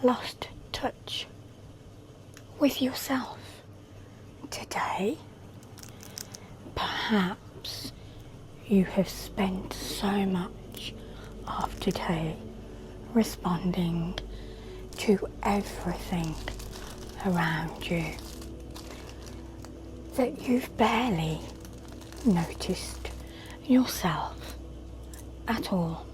lost touch with yourself today. Perhaps you have spent so much of today responding to everything around you that you've barely noticed yourself at all.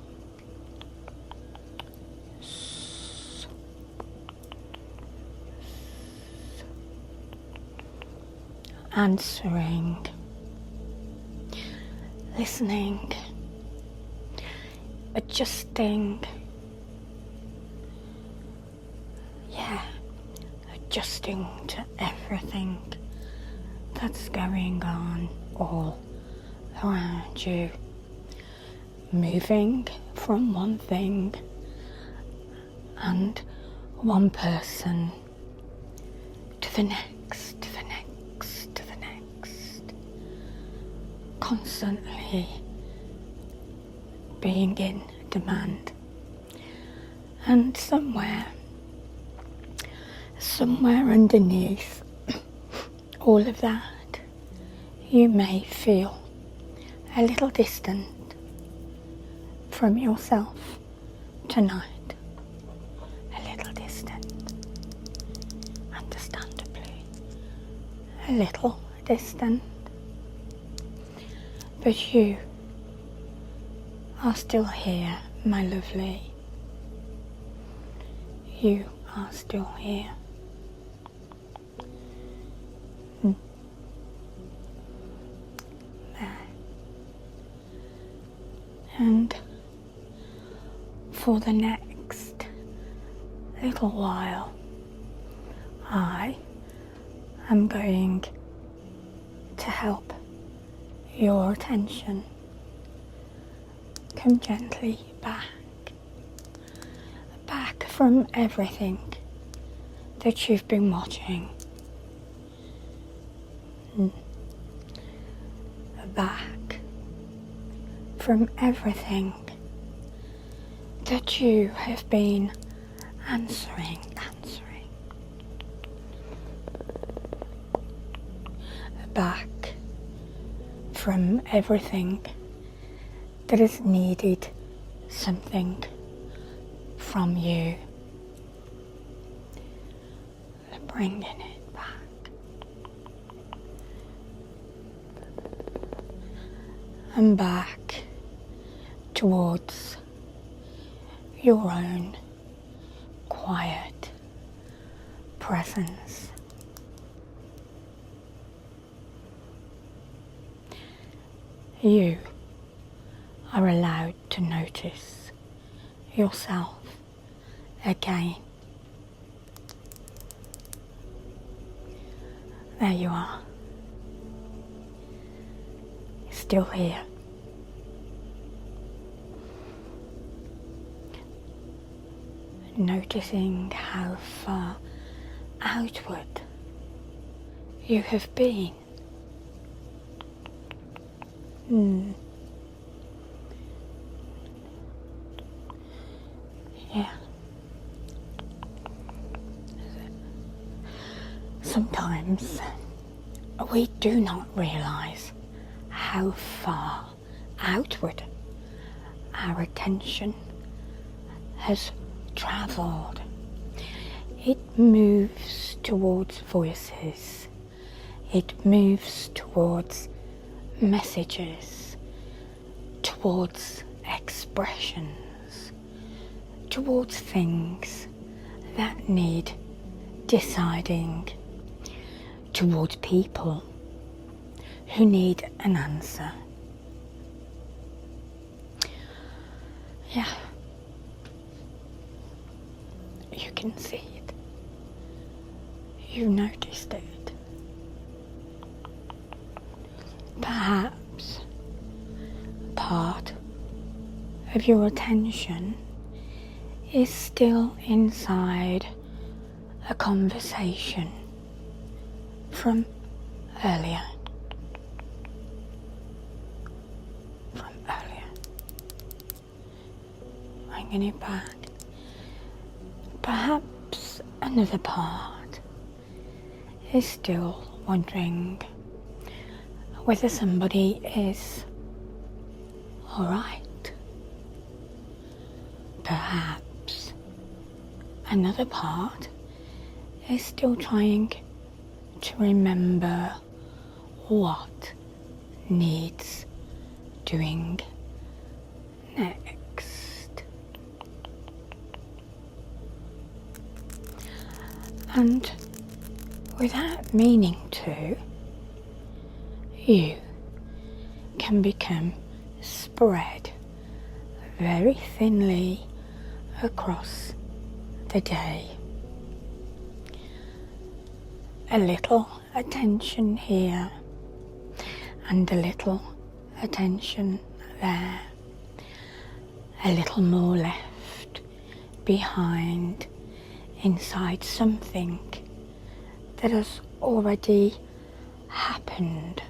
Answering, listening, adjusting, adjusting to everything that's going on all around you, moving from one thing and one person to the next, to the next, to the next, constantly being in demand. And somewhere underneath all of that, you may feel a little distant from yourself tonight. A little distant, understandably. A little distant. But you are still here, my lovely. You are still here. And for the next little while, I am going to help your attention come gently back from everything that you've been watching. Back from everything that you have been answering. Back from everything that has needed something from you. Bringing it back. And back towards your own quiet presence. You are allowed to notice yourself again. There you are, still here. Noticing how far outward you have been. Yeah. Sometimes we do not realise how far outward our attention has travelled. It moves towards voices. It moves towards messages, towards expressions, towards things that need deciding, towards people who need an answer. Yeah, you can see it. You noticed it. Perhaps part of your attention is still inside a conversation from earlier. Bringing it back. Perhaps another part is still wondering whether somebody is alright. Perhaps another part is still trying to remember what needs doing next. And without meaning to, you can become spread very thinly across the day. A little attention here and a little attention there. A little more left behind inside something that has already happened.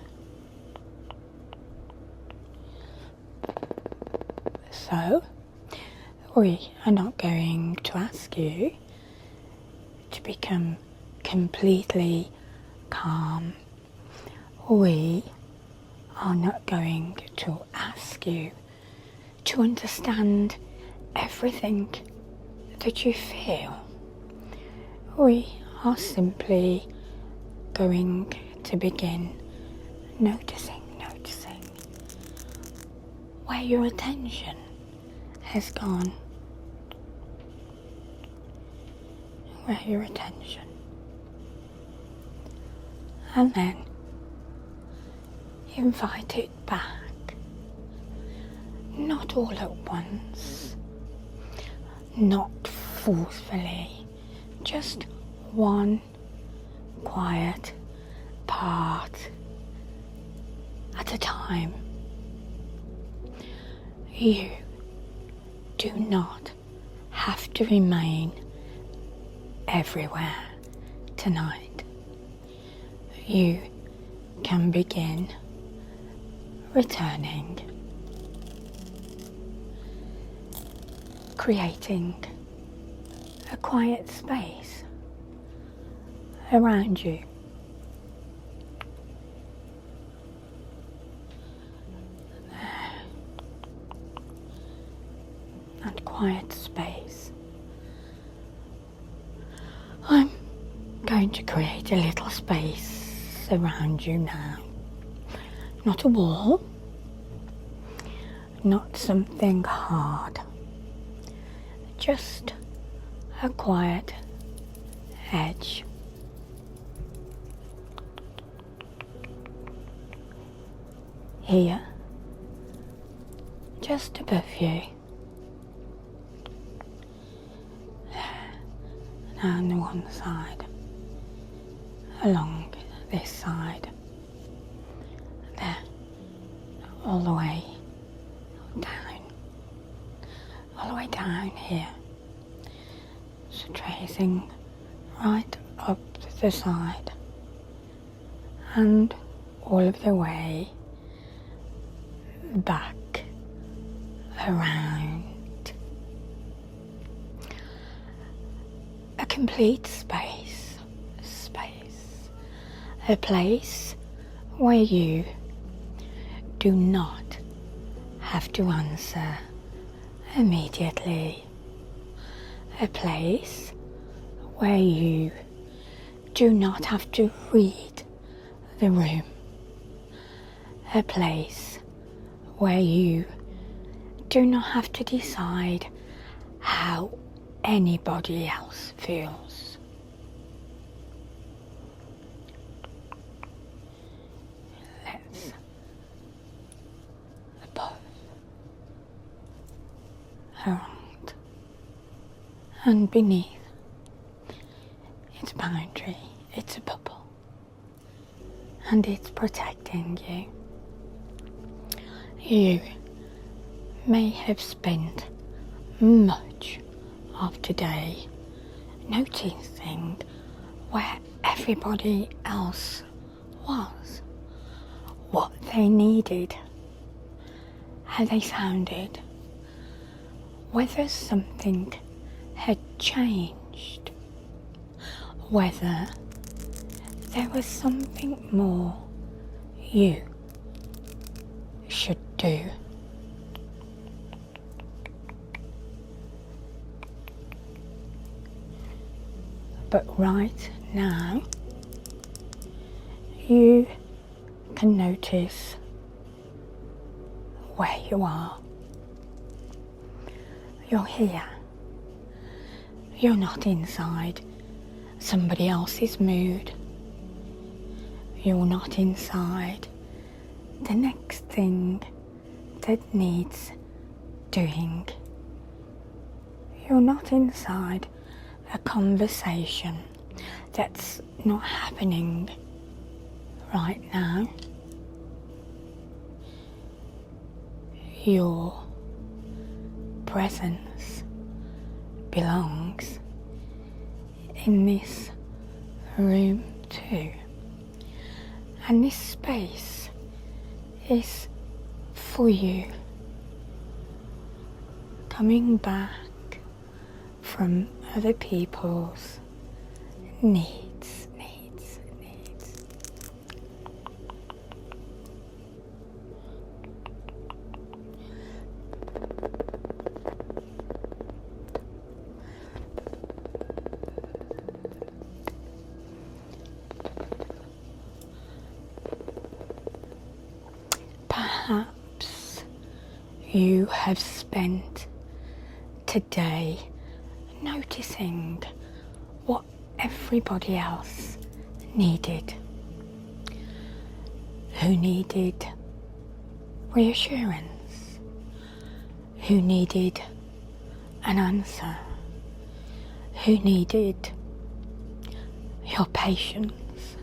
So, we are not going to ask you to become completely calm. We are not going to ask you to understand everything that you feel. We are simply going to begin noticing where your attention has gone. Where your attention. And then invite it back. Not all at once. Not forcefully. Just one quiet part at a time. You do not have to remain everywhere tonight. You can begin returning, creating a quiet space around you. That quiet space. I'm going to create a little space around you now. Not a wall, not something hard, just a quiet edge. Here, just above you. Now on the one side, along this side, there, all the way down here. So tracing right up the side and all of the way back around. A complete space, a place where you do not have to answer immediately, a place where you do not have to read the room, a place where you do not have to decide how anybody else feels. Let's above, around, and beneath. It's boundary, it's a bubble, and it's protecting you. You may have spent much of today noticing where everybody else was, what they needed, how they sounded, whether something had changed, whether there was something more you should do. But right now, you can notice where you are. You're here. You're not inside somebody else's mood. You're not inside the next thing that needs doing. You're not inside a conversation that's not happening right now. Your presence belongs in this room too, and this space is for you, coming back from other people's needs. Perhaps you have spent today noticing what everybody else needed. Who needed reassurance? Who needed an answer? Who needed your patience?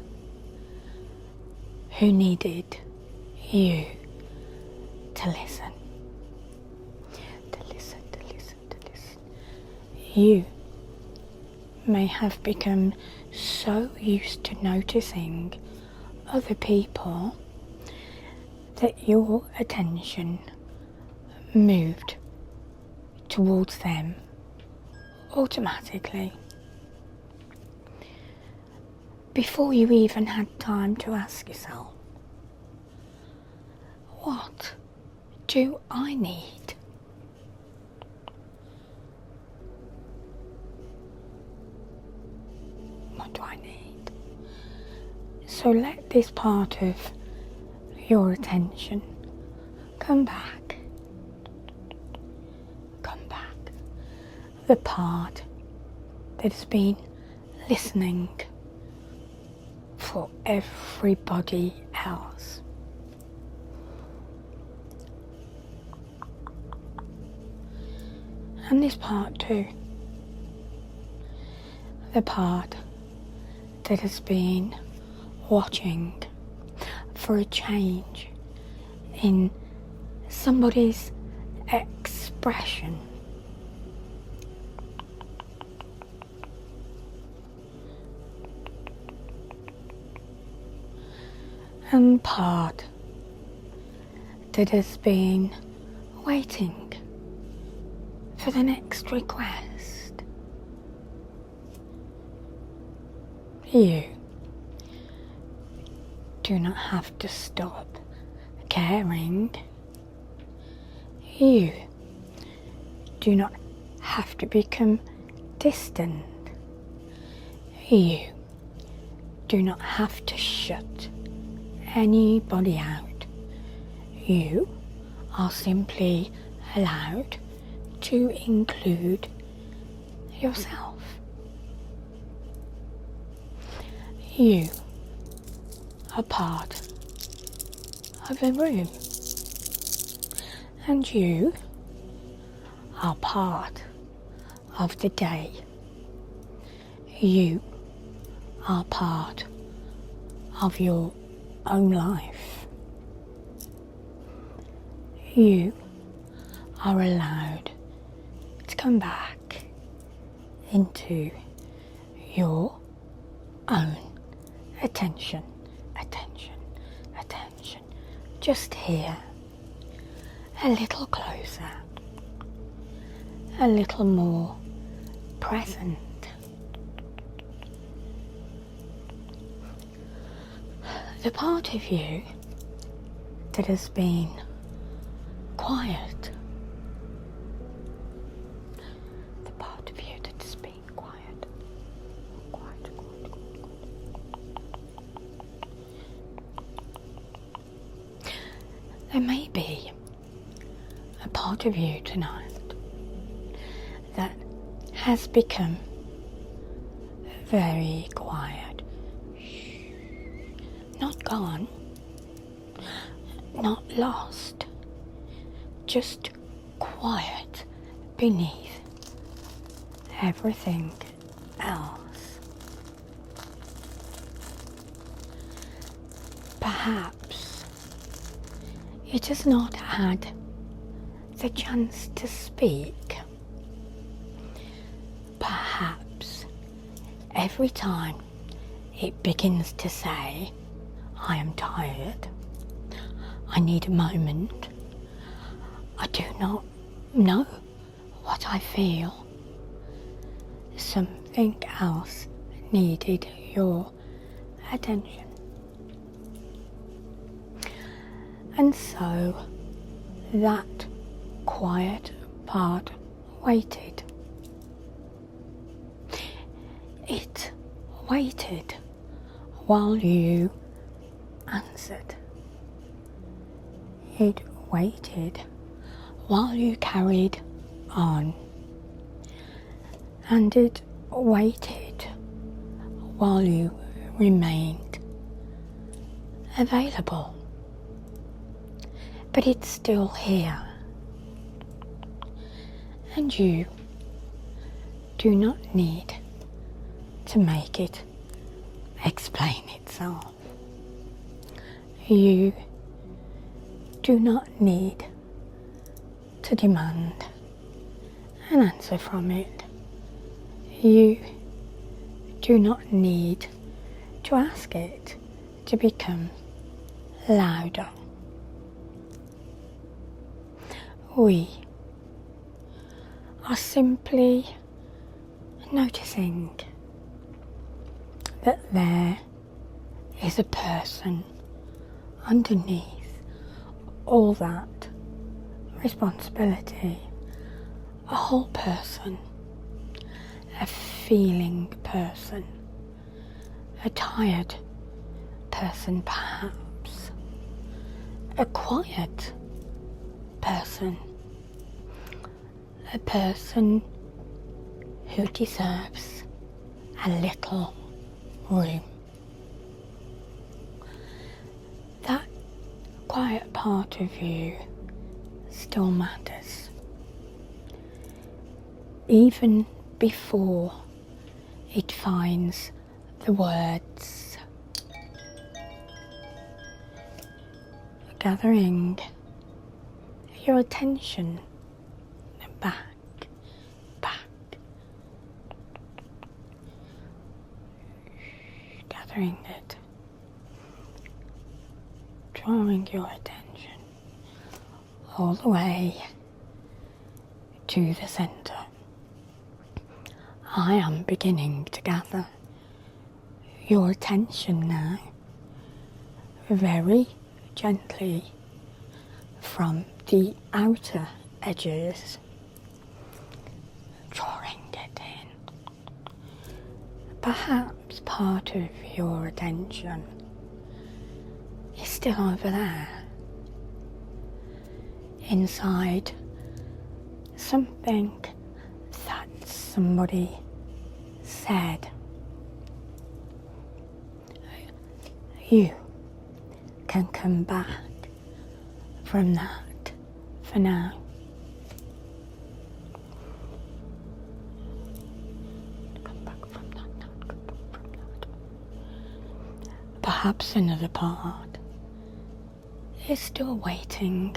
Who needed you to listen? You may have become so used to noticing other people that your attention moved towards them automatically, before you even had time to ask yourself, what do I need? What do I need? So let this part of your attention come back. The part that has been listening for everybody else. And this part too. The part that has been watching for a change in somebody's expression. And part that has been waiting for the next request. You do not have to stop caring. You do not have to become distant. You do not have to shut anybody out. You are simply allowed to include yourself. You are part of a room, and you are part of the day. You are part of your own life. You are allowed to come back into your own attention. Just here, a little closer, a little more present. the part of you that has been quiet, the part of you that has been quiet, quiet. There may be a part of you tonight that has become very quiet. Not gone, not lost, just quiet beneath everything else. Perhaps it has not had the chance to speak. Perhaps every time it begins to say, I am tired, I need a moment, I do not know what I feel, something else needed your attention. And so that quiet part waited. It waited while you answered. It waited while you carried on. And it waited while you remained available. But it's still here. And you do not need to make it explain itself. You do not need to demand an answer from it. You do not need to ask it to become louder. We are simply noticing that there is a person underneath all that responsibility, a whole person, a feeling person, a tired person perhaps, a quiet person, a person who deserves a little room. That quiet part of you still matters, even before it finds the words. Gathering your attention back, gathering it, drawing your attention all the way to the center. I am beginning to gather your attention now, very gently from the outer edges, drawing it in. Perhaps part of your attention is still over there, inside something that somebody said. You can come back from that for now. Come back from that. Perhaps another part is still waiting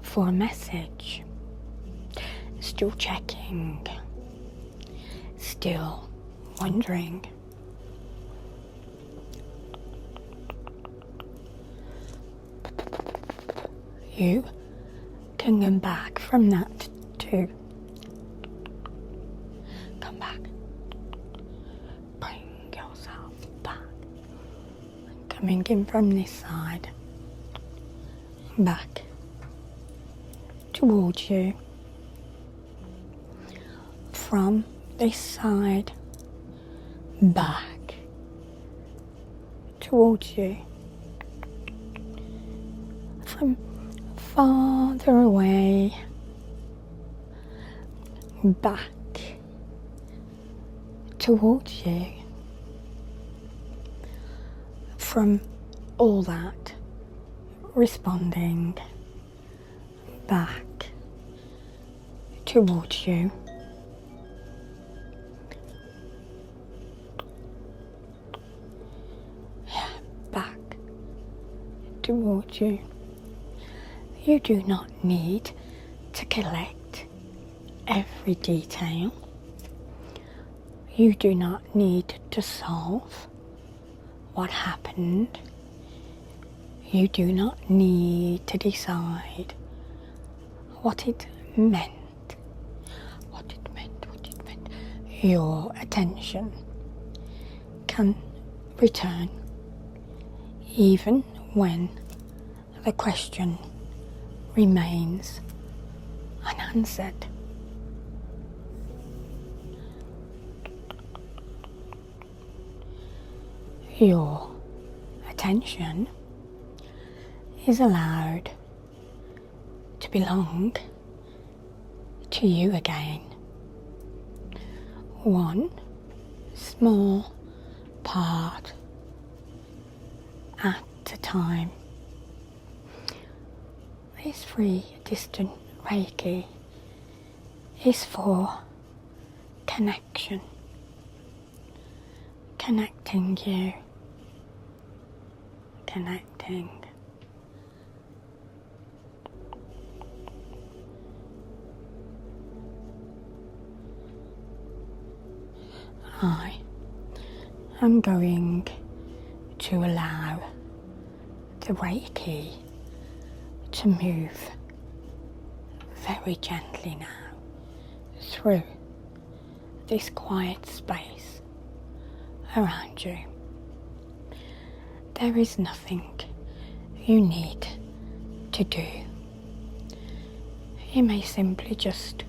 for a message, still checking, still wondering. You can come back from that too. Come back. Bring yourself back. And coming in from this side, back towards you, from this side, back towards you, from farther away, back towards you, from all that, responding back towards you. Back towards you. You do not need to collect every detail. You do not need to solve what happened. You do not need to decide what it meant. Your attention can return even when the question remains unanswered. Your attention is allowed to belong to you again, one small part at a time. This free distant Reiki is for connection, connecting you, connecting. I am going to allow the Reiki to move very gently now through this quiet space around you. There is nothing you need to do. You may simply just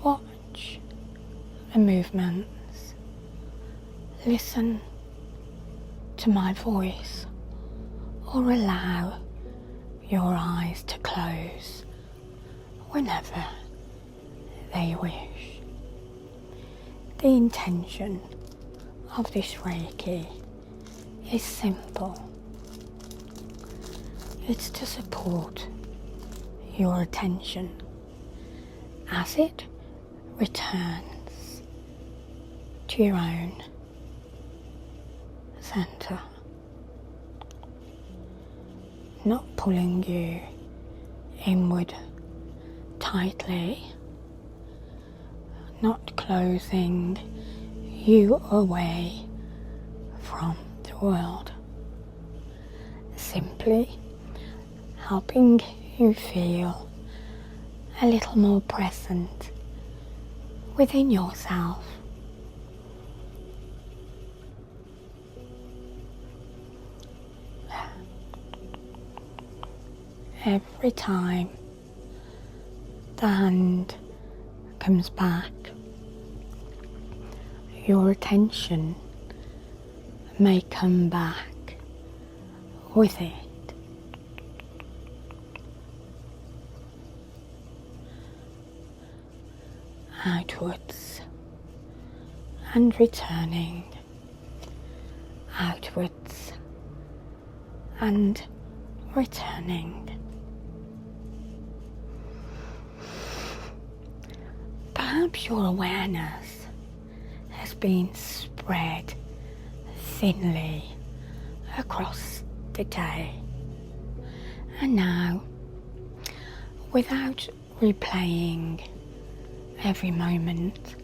watch the movements, listen to my voice, or allow your eyes to close whenever they wish. The intention of this Reiki is simple. It's to support your attention as it returns to your own center, not pulling you inward tightly, not closing you away from the world, simply helping you feel a little more present within yourself. Every time the hand comes back, your attention may come back with it. Outwards and returning, outwards and returning. Perhaps your awareness has been spread thinly across the day, and now, without replaying every moment,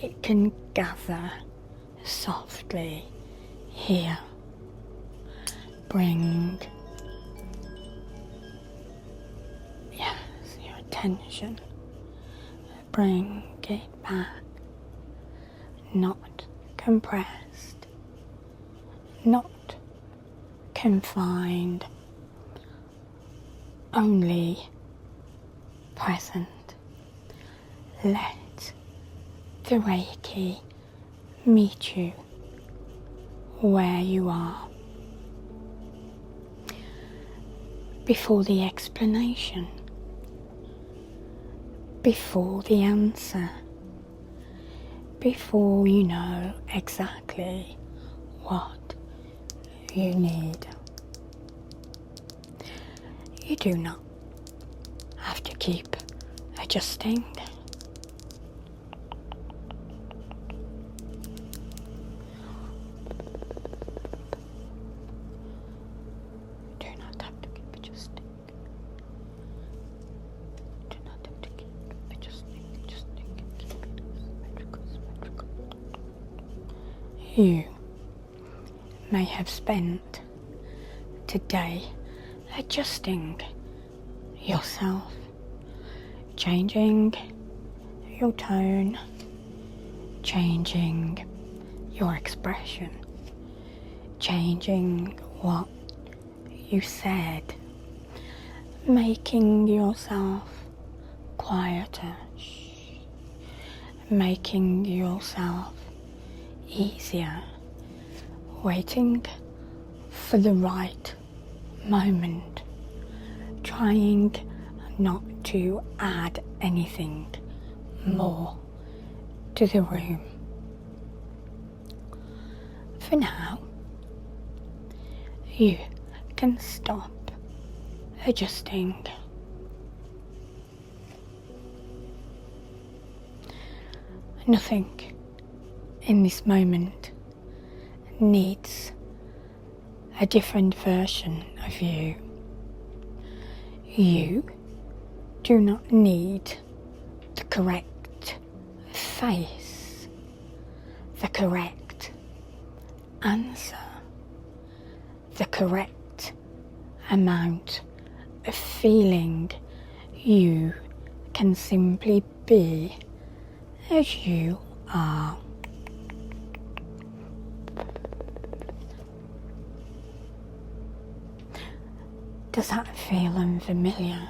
it can gather softly here. Bring your attention. Bring it back, not compressed, not can find only present. Let the Reiki meet you where you are. Before the explanation, before the answer, before you know exactly what you need. You do not have to keep adjusting. Do not have to keep adjusting. Do not have to keep adjusting. You may have spent today adjusting yourself, changing your tone, changing your expression, changing what you said, making yourself quieter, making yourself easier, waiting for the right moment, trying not to add anything more to the room. For now, you can stop adjusting. Nothing in this moment needs a different version of you. You do not need the correct face, the correct answer, the correct amount of feeling. You can simply be as you are. Does that feel unfamiliar?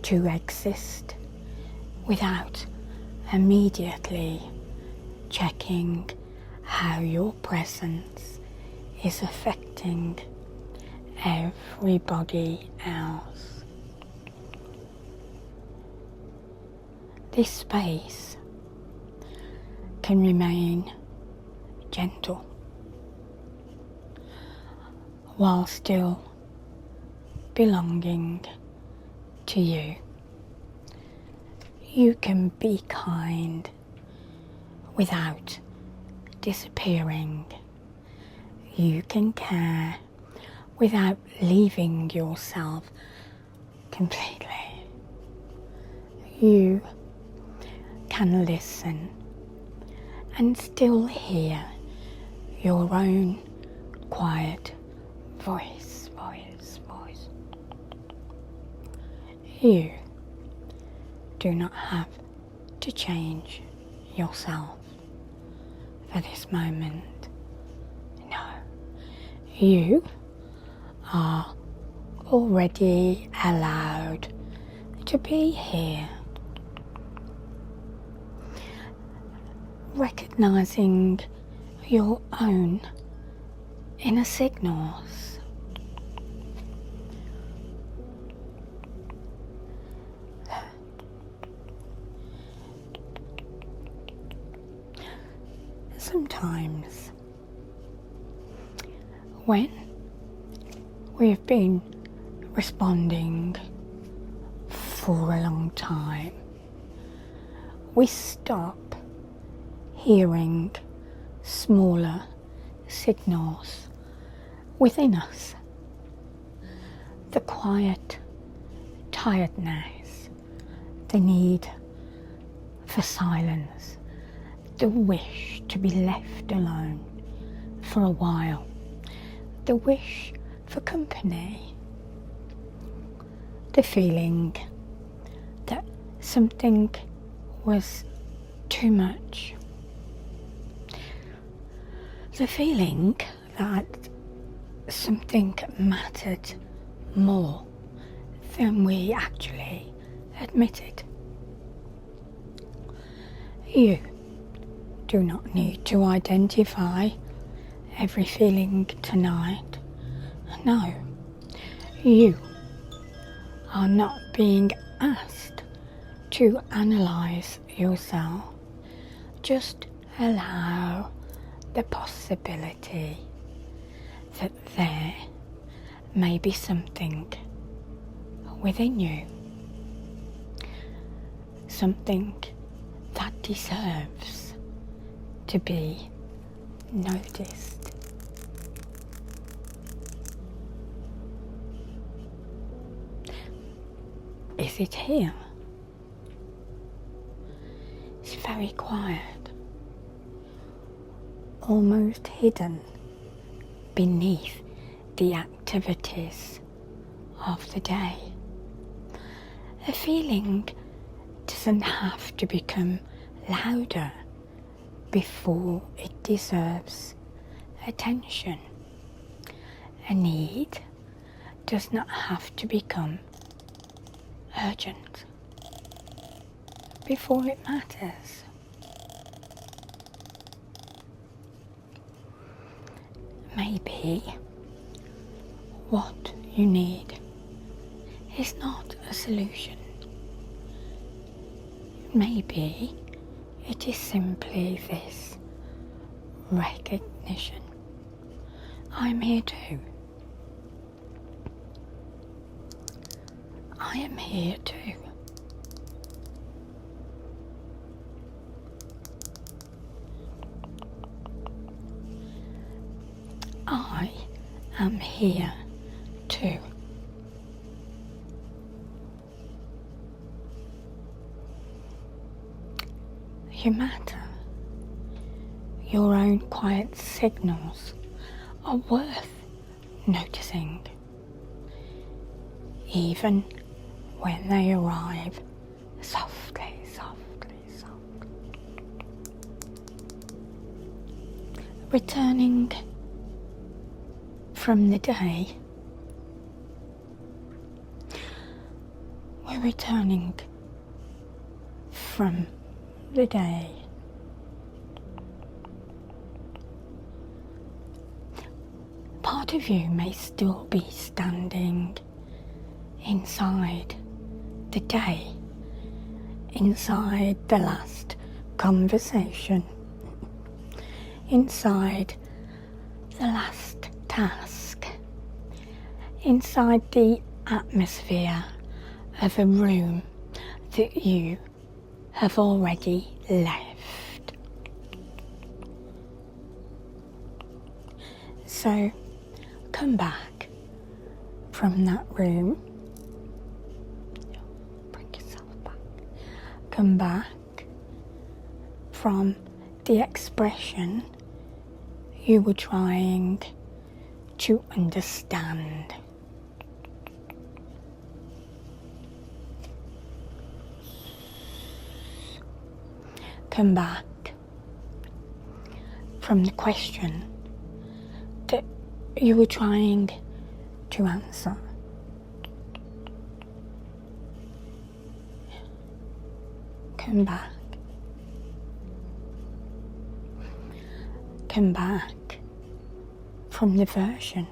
To exist without immediately checking how your presence is affecting everybody else. This space can remain gentle while still belonging to you. You can be kind without disappearing. You can care without leaving yourself completely. You can listen and still hear your own quiet voice. You do not have to change yourself for this moment. No, you are already allowed to be here. Recognizing your own inner signals. Sometimes when we've been responding for a long time, we stop hearing smaller signals within us. The quiet tiredness, the need for silence, the wish to be left alone for a while, the wish for company, the feeling that something was too much, the feeling that something mattered more than we actually admitted. You do not need to identify every feeling tonight. No, you are not being asked to analyse yourself. Just allow the possibility that there may be something within you, something that deserves to be noticed. Is it here? It's very quiet, almost hidden beneath the activities of the day. A feeling doesn't have to become louder before it deserves attention. A need does not have to become urgent before it matters. Maybe what you need is not a solution. Maybe it is simply this recognition. I'm here too. I am here too. I am here too. You matter. Your own quiet signals are worth noticing, even when they arrive softly, softly, softly. Returning from the day, we're returning from the day. Part of you may still be standing inside the day, inside the last conversation, inside the last task, inside the atmosphere of a room that you have already left. So come back from that room. Bring yourself back. Come back from the expression you were trying to understand. Come back from the question that you were trying to answer. Come back. Come back from the version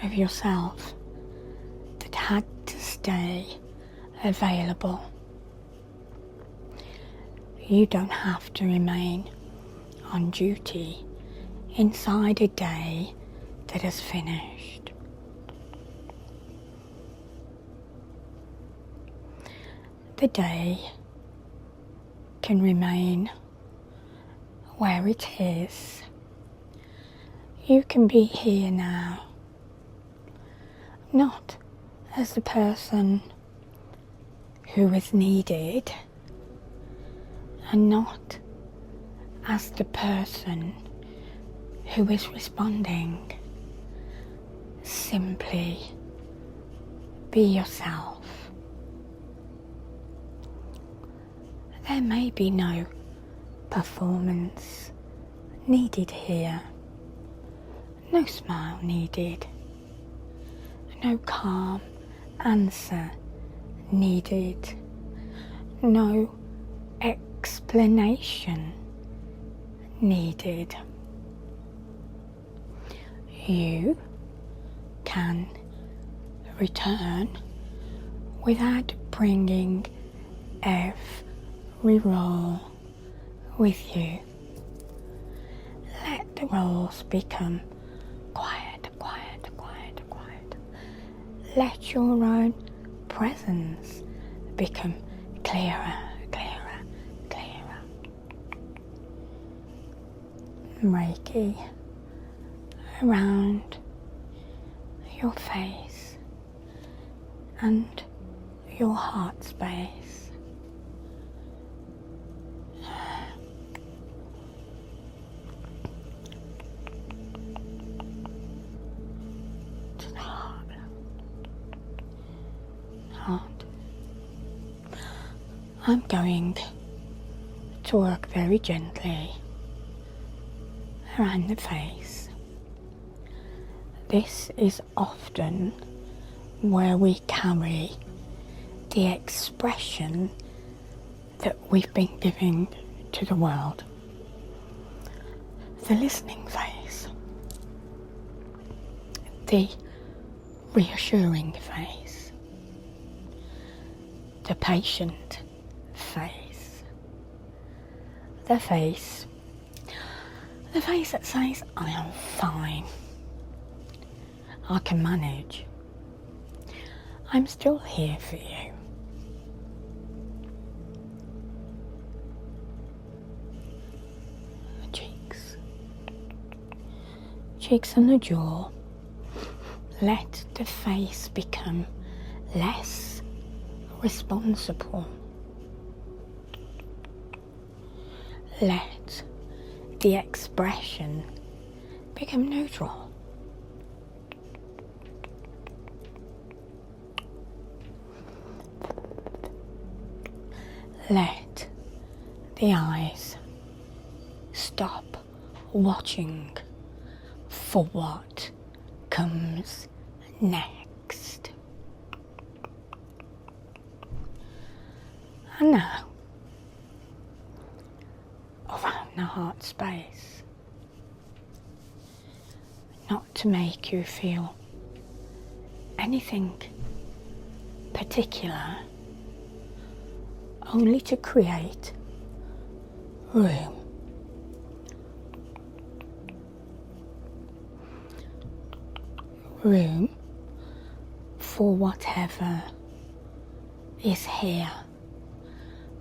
of yourself that had to stay available. You don't have to remain on duty inside a day that has finished. The day can remain where it is. You can be here now, not as the person who is needed, and not as the person who is responding. Simply be yourself. There may be no performance needed here, No smile needed. No calm answer needed. No explanation needed. You can return without bringing every role with you. Let the roles become quiet, quiet, quiet, quiet. Let your own presence become clearer, clearer, clearer. Reiki around your face and your heart space. To the heart. I'm going to work very gently around the face. This is often where we carry the expression that we've been giving to the world. The listening face, the reassuring face, the patient face, the face that says, I am fine, I can manage, I'm still here for you. Cheeks and the jaw. Let the face become less responsible. Let the expression become neutral. Let the eyes stop watching for what comes next. And now, around the heart space, not to make you feel anything particular, only to create room. Room for whatever is here.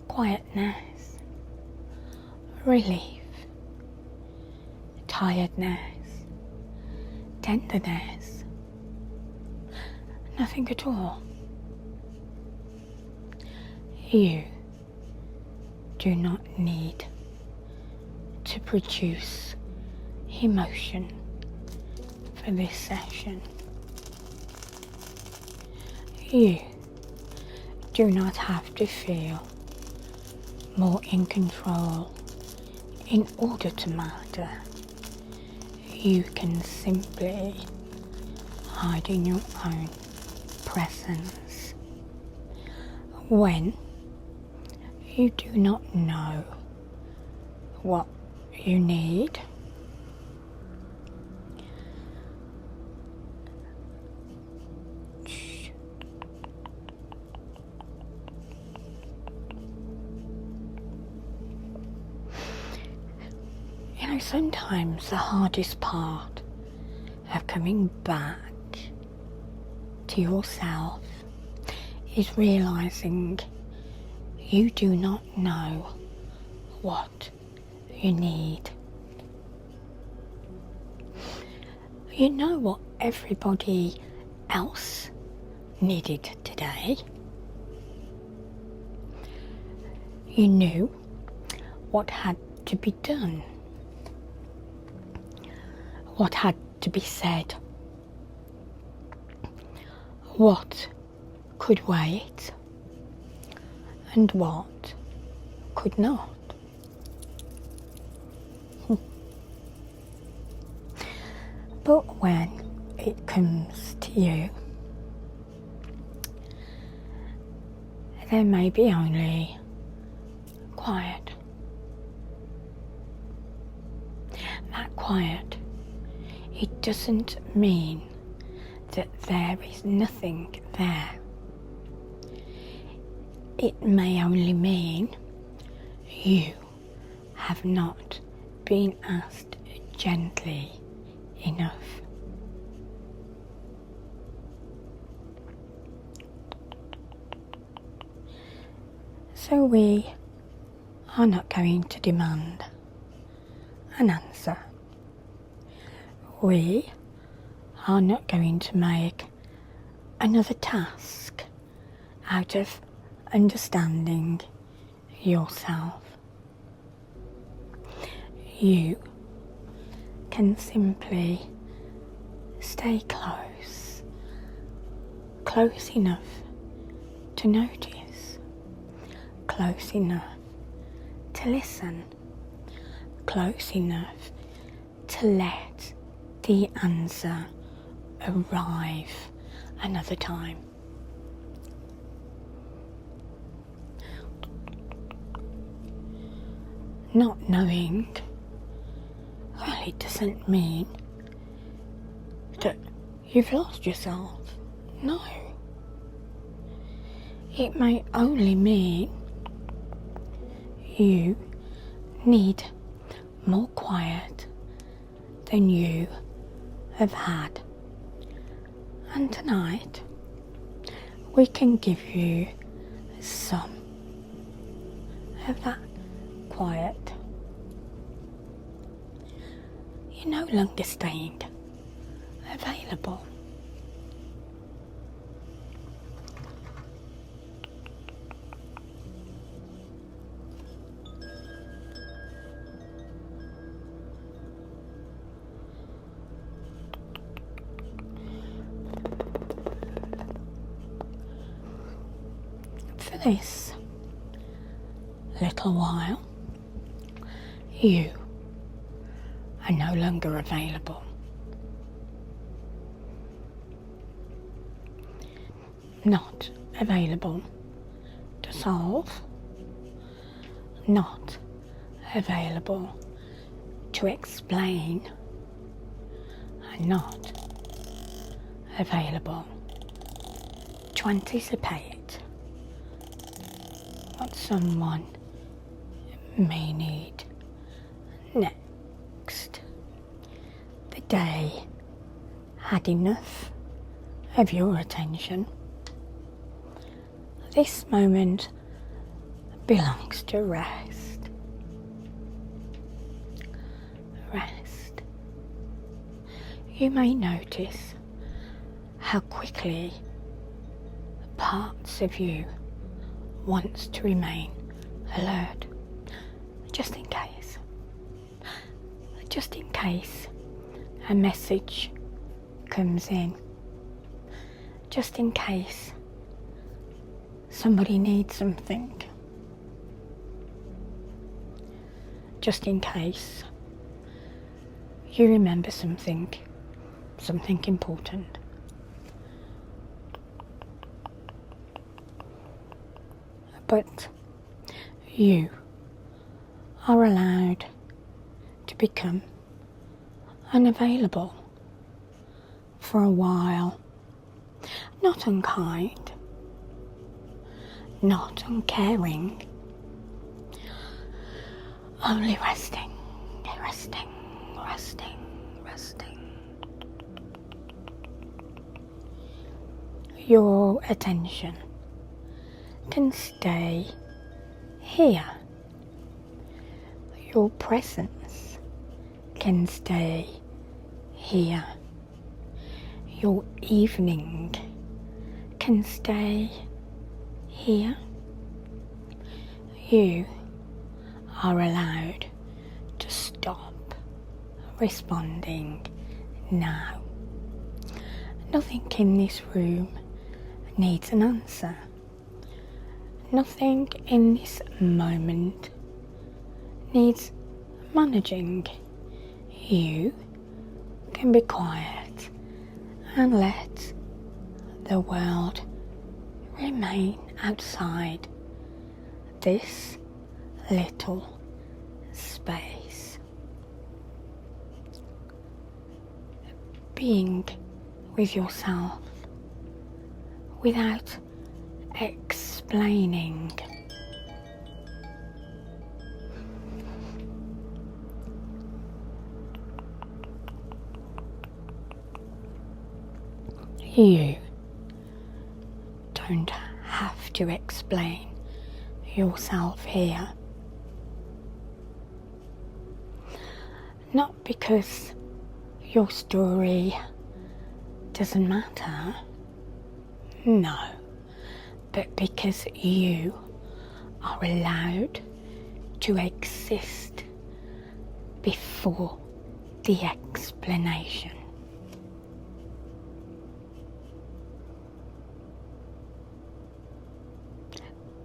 Quietness, relief, tiredness, tenderness, nothing at all. You do not need to produce emotion for this session. You do not have to feel more in control in order to matter. You can simply hide in your own presence. When you do not know what you need, sometimes the hardest part of coming back to yourself is realizing you do not know what you need. You know what everybody else needed today. You knew what had to be done, what had to be said, what could wait, and what could not. But when it comes to you, there may be only quiet. That quiet, it doesn't mean that there is nothing there. It may only mean you have not been asked gently enough. So we are not going to demand an answer. We are not going to make another task out of understanding yourself. You can simply stay close enough to notice, close enough to listen, close enough to let the answer arrive another time. Not knowing, well, it doesn't mean that you've lost yourself. No. It may only mean you need more quiet than you have had. And tonight we can give you some of that quiet. You're no longer staying available. For this little while, you are no longer available. Not available to solve, not available to explain, and not available to anticipate what someone may need next. The day had enough of your attention. This moment belongs to rest. Rest. You may notice how quickly parts of you wants to remain alert, just in case a message comes in, just in case somebody needs something, just in case you remember something important. But you are allowed to become unavailable for a while. Not unkind, not uncaring, only resting. Your attention can stay here. Your presence can stay here. Your evening can stay here. You are allowed to stop responding now. Nothing in this room needs an answer. Nothing in this moment needs managing. You can be quiet and let the world remain outside this little space. Being with yourself without explaining. You don't have to explain yourself here. Not because your story doesn't matter, no, but because you are allowed to exist before the explanation.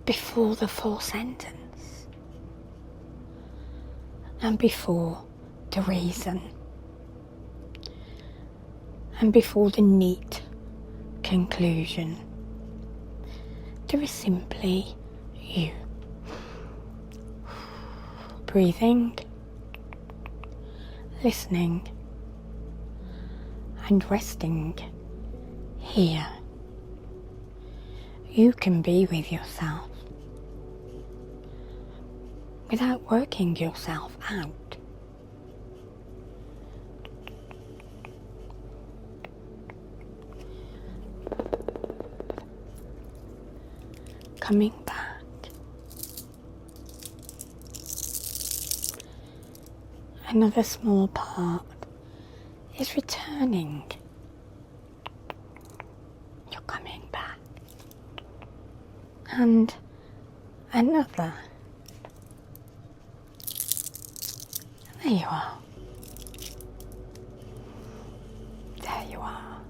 Before the full sentence, and before the reason, and before the neat conclusion. There is simply you. Breathing, listening, and resting here. You can be with yourself without working yourself out. Coming back. Another small part is returning. You're coming back. And another. There you are. There you are.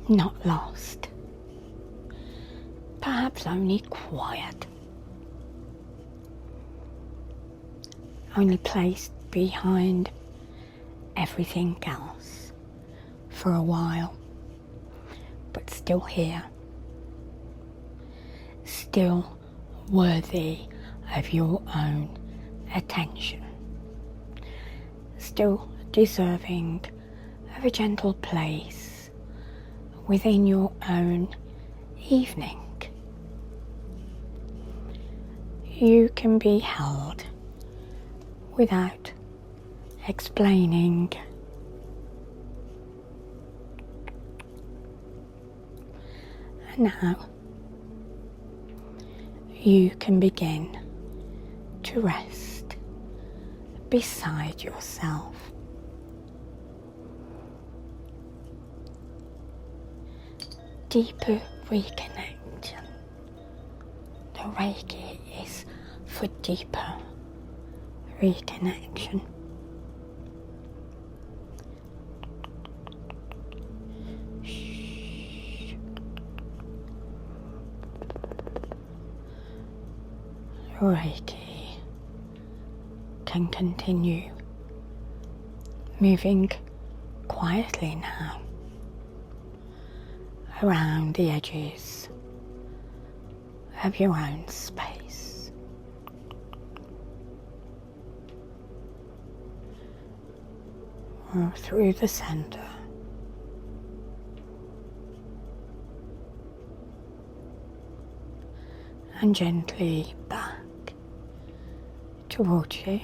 Not lost. Perhaps only quiet. Only placed behind everything else for a while, but still here. Still worthy of your own attention. Still deserving of a gentle place within your own evening. You can be held without explaining. And now you can begin to rest beside yourself. Deeper reconnection. The Reiki is for deeper reconnection. Shh. Reiki can continue moving quietly now around the edges of your own space. Or through the center. And gently back towards you.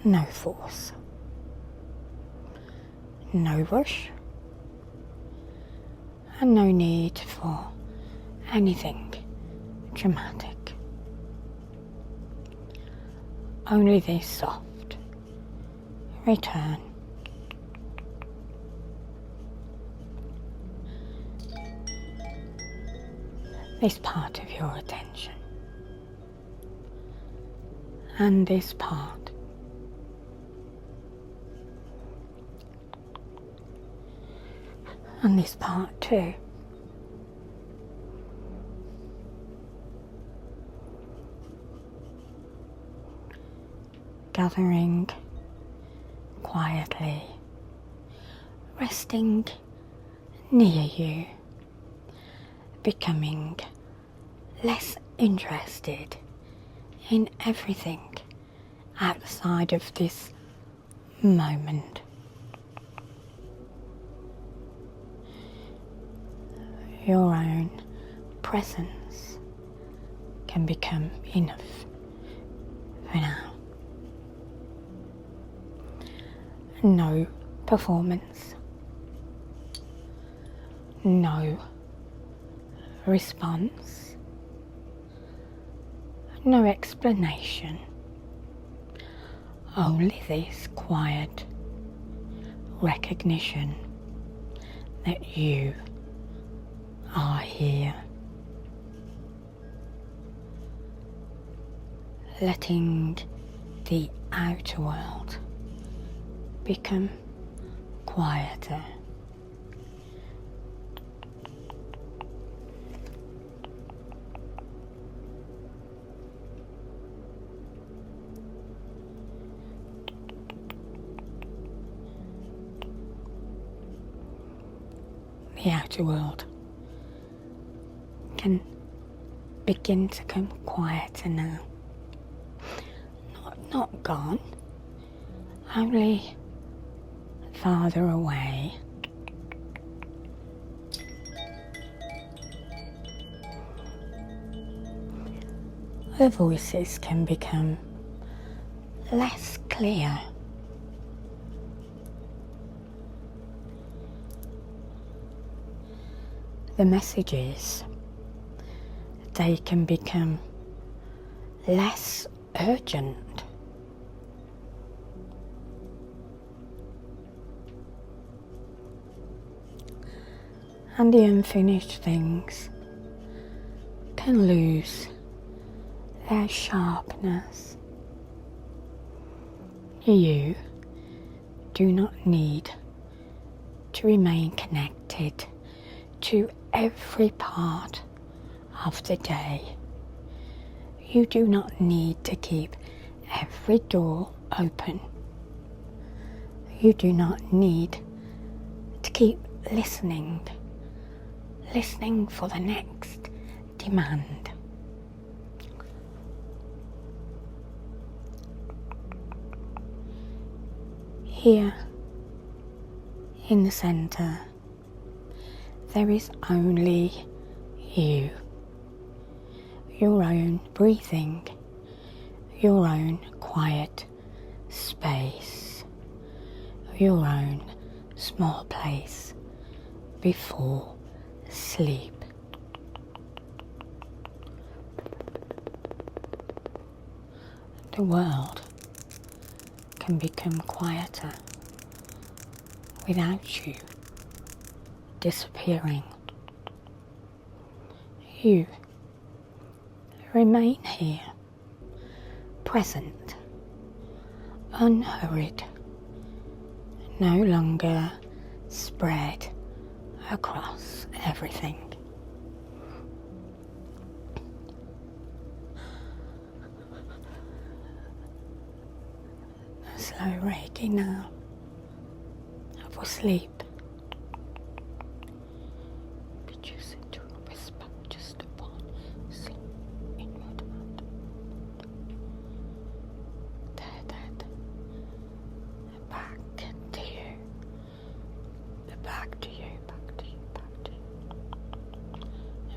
No force. No rush. And no need for anything dramatic. Only this soft return. This part of your attention. And this part. And this part too. gathering quietly, resting near you, becoming less interested in everything outside of this moment. Your own presence can become enough for now. No performance, no response, no explanation, only this quiet recognition that you are here. Letting the outer world become quieter. The outer world can begin to come quieter now. Not gone, only farther away. The voices can become less clear. The messages, they can become less urgent. And the unfinished things can lose their sharpness. You do not need to remain connected to every part of the day. You do not need to keep every door open. You do not need to keep listening for the next demand. Here in the center, there is only you, your own breathing, your own quiet space, your own small place before sleep. The world can become quieter without you disappearing. You remain here, present, unhurried, no longer spread across everything. A slow Reiki now for sleep. Reduce it to a whisper just upon sleep inward and there. Back to you. Back to you.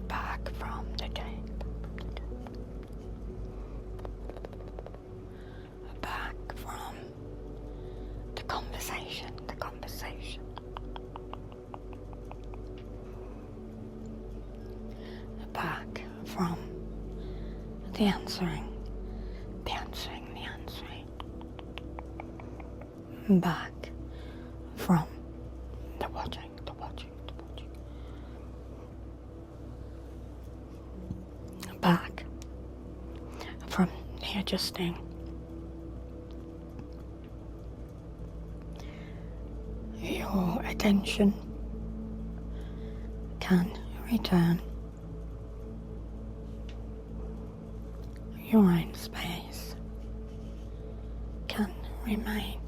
Back from the day. Back from the conversation. Back from the answering. Back from the watching. Back from the adjusting. Your attention can return. Your own space remain.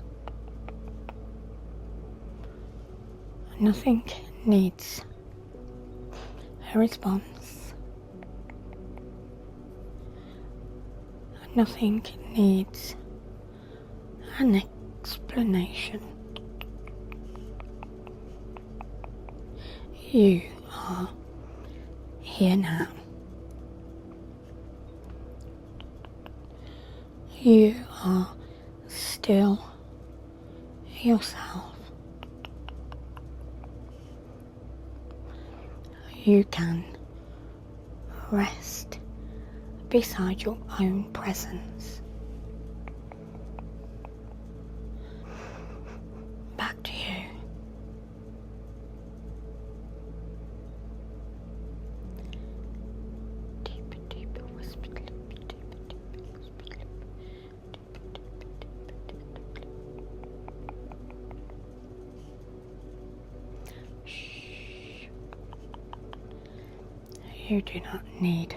Nothing needs a response. Nothing needs an explanation. You are here now. You are still yourself. You can rest beside your own presence. Back to you. Deeper, deeper, whisper, deeper, deeper, whisper, deeper, deeper. Shh. You do not need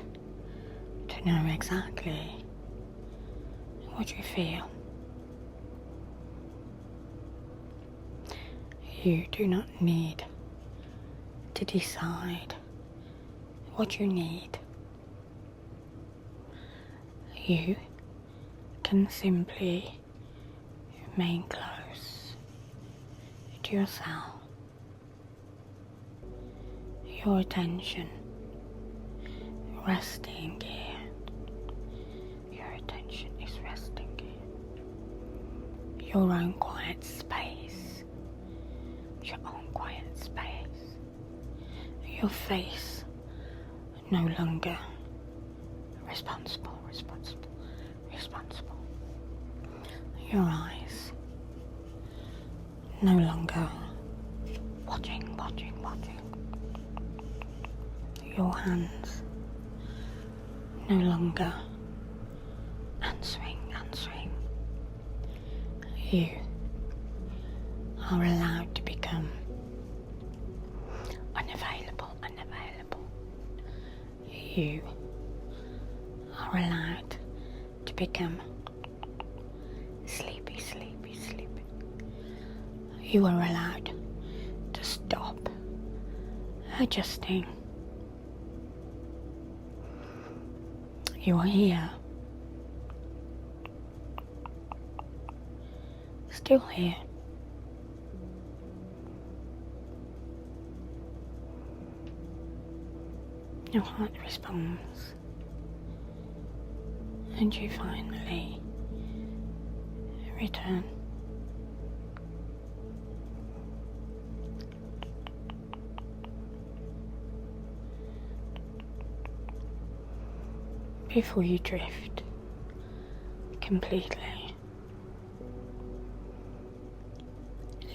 to know exactly what you feel. You do not need to decide what you need. You can simply remain close to yourself. Your attention resting here. Your attention is resting here. Your own quiet space. Your own quiet space. Your face no longer responsible. Your eyes no longer watching. Your hands no longer answering. You are allowed to become unavailable. You are allowed to become sleepy. You are allowed to stop adjusting. You are here. Still here. Your heart responds, and you finally return. Before you drift completely,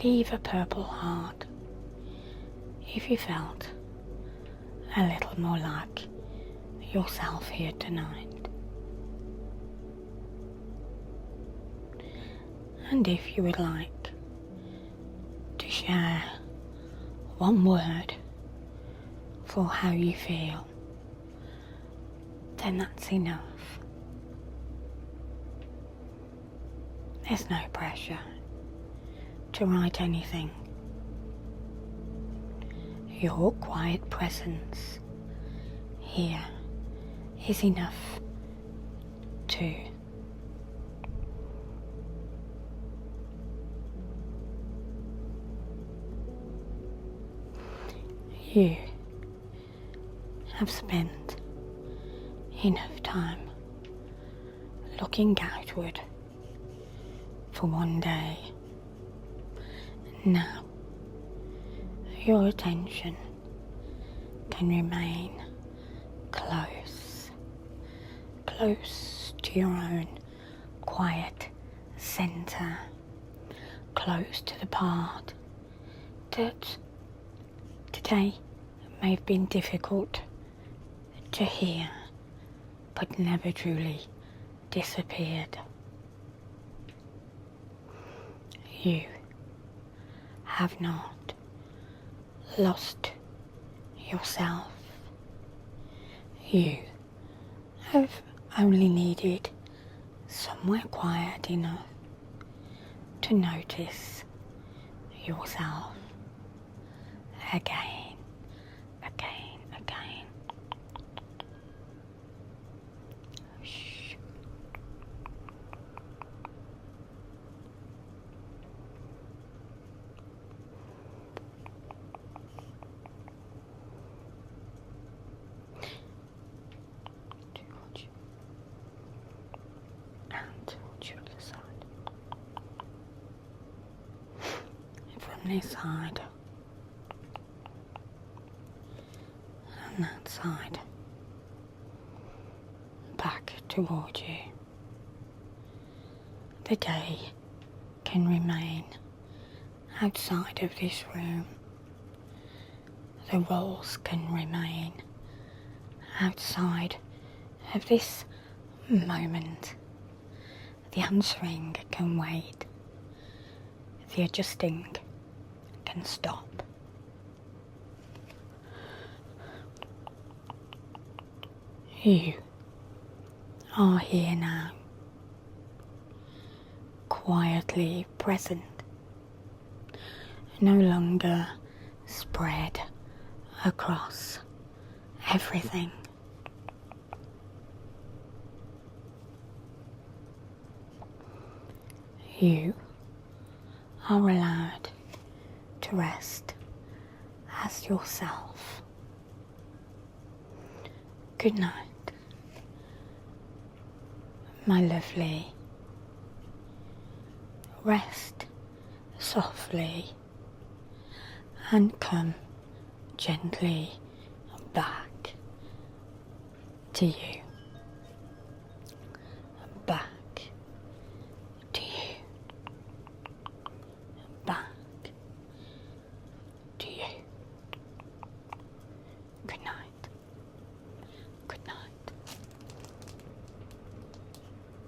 leave a purple heart if you felt a little more like yourself here tonight. And if you would like to share one word for how you feel, then that's enough. There's no pressure to write anything. Your quiet presence here is enough too. You have spent enough time looking outward for one day. Now your attention can remain close to your own quiet center, close to the part that today may have been difficult to hear, but never truly disappeared. You have not lost yourself. You have only needed somewhere quiet enough to notice yourself again, again, again. Shh. From this side and that side, back towards you. The day can remain outside of this room. The walls can remain outside of this moment. The answering can wait. The adjusting can stop. You are here now, quietly present, no longer spread across everything. You are allowed to rest as yourself. Good night, my lovely. Rest softly and come gently back to you.